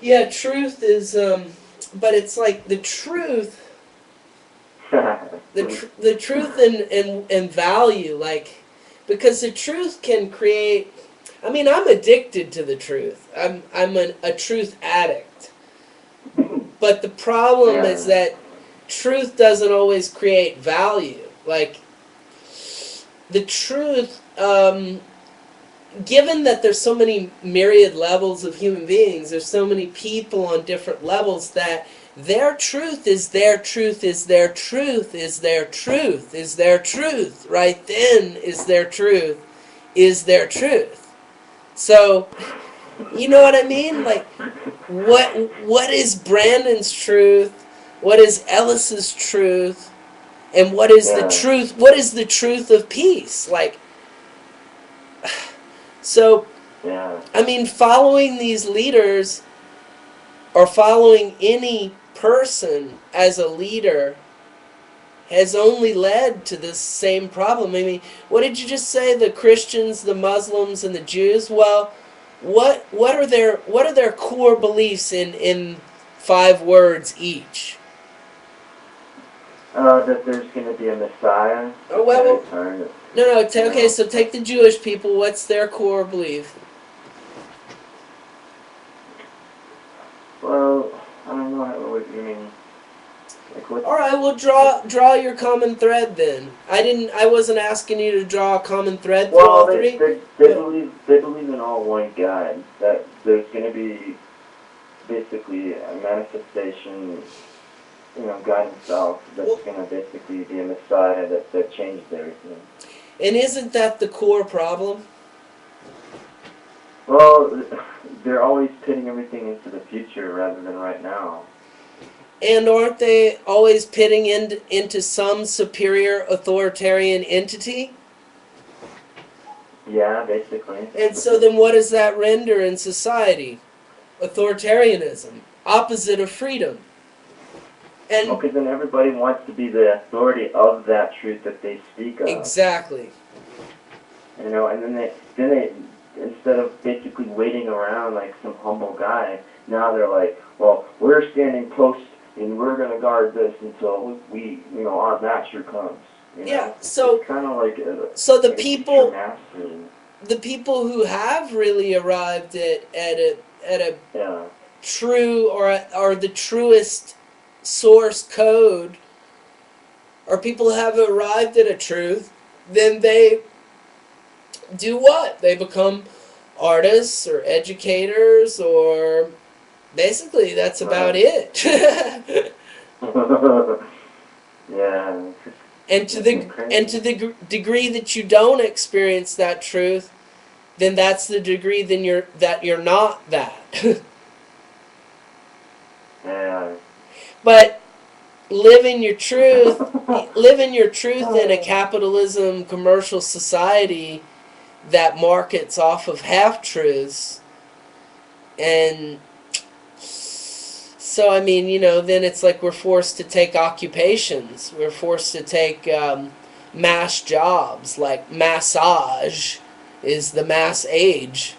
Yeah, truth is, but it's like the truth, the truth and value, like, because the truth can create. I mean, I'm addicted to the truth. I'm a truth addict. But the problem is Yeah. that truth doesn't always create value. Like the truth, given that there's so many myriad levels of human beings, there's so many people on different levels that their truth is their truth is their truth is their truth is their truth. Right then is their truth is their truth. So, you know what I mean? Like, what is Brandon's truth? What is Ellis's truth? And what is the Yeah. truth? What is the truth of peace? Like, so, Yeah. I mean, following these leaders or following any person as a leader has only led to this same problem. I mean, what did you just say? The Christians, the Muslims, and the Jews. Well, what are their core beliefs in 5 words each? That there's going to be a Messiah Oh that's going to well, return. no. You Okay, know. so take the Jewish people. What's their core belief? Well, I don't know what you mean. Like what? All right, well draw your common thread then. I wasn't asking you to draw a common thread through Well, all three, but they believe in all one God. That there's going to be basically a manifestation. You know, God Himself. That's well, going to basically be a Messiah that changes everything. and isn't that the core problem? Well, they're always pitting everything into the future rather than right now. And aren't they always pitting into some superior authoritarian entity? Yeah, basically. And so then what does that render in society? Authoritarianism, opposite of freedom. Well, And because then everybody wants to be the authority of that truth that they speak of. exactly. You know, and then they instead of basically waiting around like some humble guy, now they're like, well, we're standing post and we're gonna guard this until we you know, our master comes. You Yeah, know, so it's kind of like so like a future master. the people who have really arrived at a Yeah. true or the truest source code, or people have arrived at a truth, then they do what? They become artists or educators, or basically that's about Right. it. Yeah. and to It's the crazy. degree that you don't experience that truth, then that's the degree then you're not that. Yeah. But living your truth, living your truth in a capitalism commercial society that markets off of half truths, and so I mean, then it's like we're forced to take occupations. We're forced to take mass jobs, like massage is the mass age.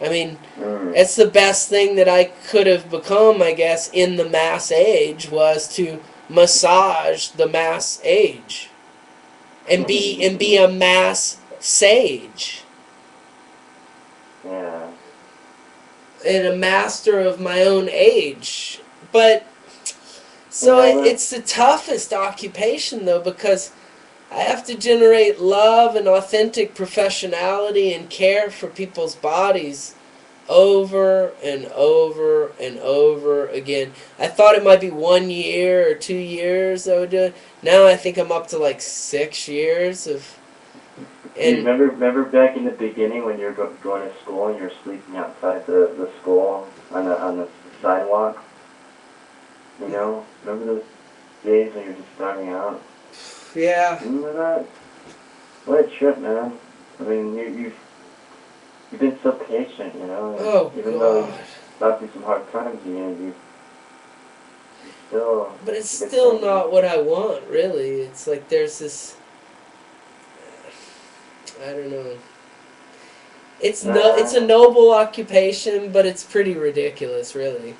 I mean, Mm. it's the best thing that I could have become, I guess, in the mass age was to massage the mass age and be a mass sage Yeah. and a master of my own age. But so Yeah, but it's the toughest occupation though, because I have to generate love and authentic professionality and care for people's bodies over and over and over again. I thought it might be 1 year or 2 years I would do it. Now I think I'm up to like 6 years of, do you and remember back in the beginning when you were going to school and you were sleeping outside the school on the sidewalk? You know, remember those days when you were just starting out? yeah. Remember that? What a trip, man. I mean, you've been so patient, you know, and Oh even though you've God. gone through some hard times, you still But it's a good still thing. not what I want, really. It's like there's this, I don't know. it's a noble occupation, but it's pretty ridiculous, really.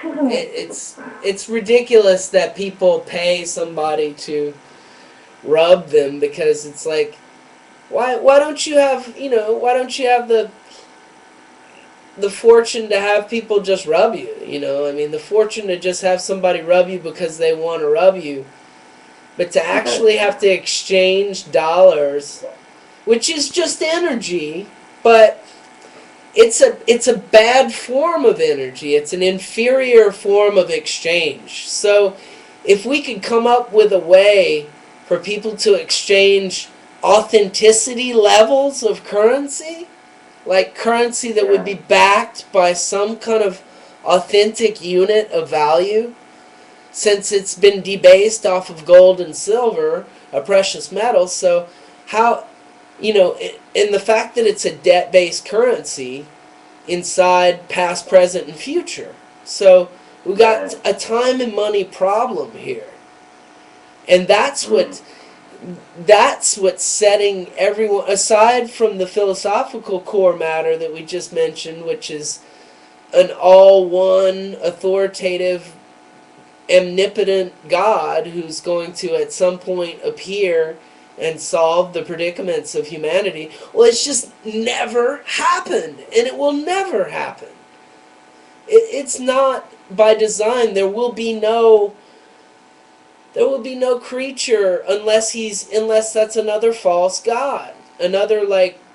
It's ridiculous that people pay somebody to rub them, because it's like, why don't you have, why don't you have the fortune to have people just rub you, I mean, the fortune to just have somebody rub you because they want to rub you, but to actually have to exchange dollars, which is just energy, but it's a bad form of energy. It's an inferior form of exchange. So if we could come up with a way for people to exchange authenticity levels of currency, like currency that would be backed by some kind of authentic unit of value, since it's been debased off of gold and silver, a precious metal. So how, and the fact that it's a debt-based currency inside past, present, and future. So we got a time and money problem here. And that's what's setting everyone, aside from the philosophical core matter that we just mentioned, which is an all-one, authoritative, omnipotent God who's going to at some point appear and solve the predicaments of humanity. Well, it's just never happened, and it will never happen. It's not by design. There will be no creature unless that's another false god, another,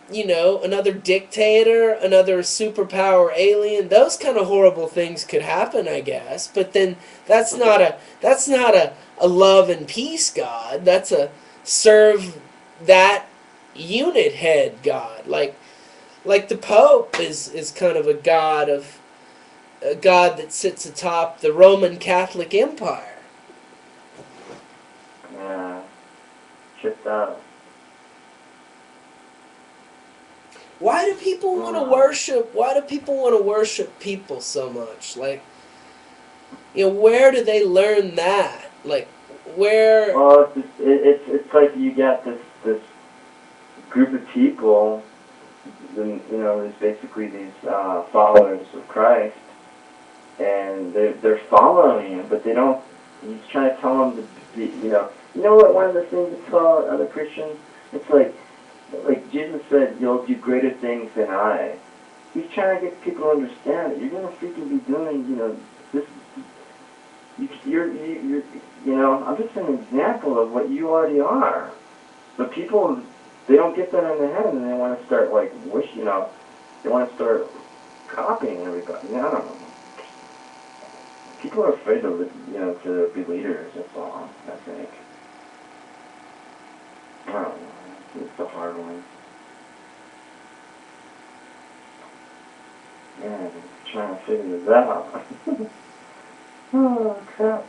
another dictator, another superpower alien. Those kind of horrible things could happen, I guess. But then that's not a love and peace God. That's a serve that unit head God. Like the Pope is kind of a god that sits atop the Roman Catholic Empire. Yeah, tripped out. Why do people want to worship? Why do people want to worship people so much? Like, where do they learn that? Like, where? Well, it's like you got this group of people, there's basically these followers of Christ, and they're following him, but they don't. He's trying to tell them to be, what one of the things to tell other Christians. It's like Jesus said, "You'll do greater things than I." He's trying to get people to understand that you're gonna freaking be doing, this. You're I'm just an example of what you already are. But people, they don't get that in their head, and they want to start they want to start copying everybody. I don't know. People are afraid to be leaders. That's all. I think. I don't know. It's a hard one. Yeah, I'm trying to figure this out. Oh crap.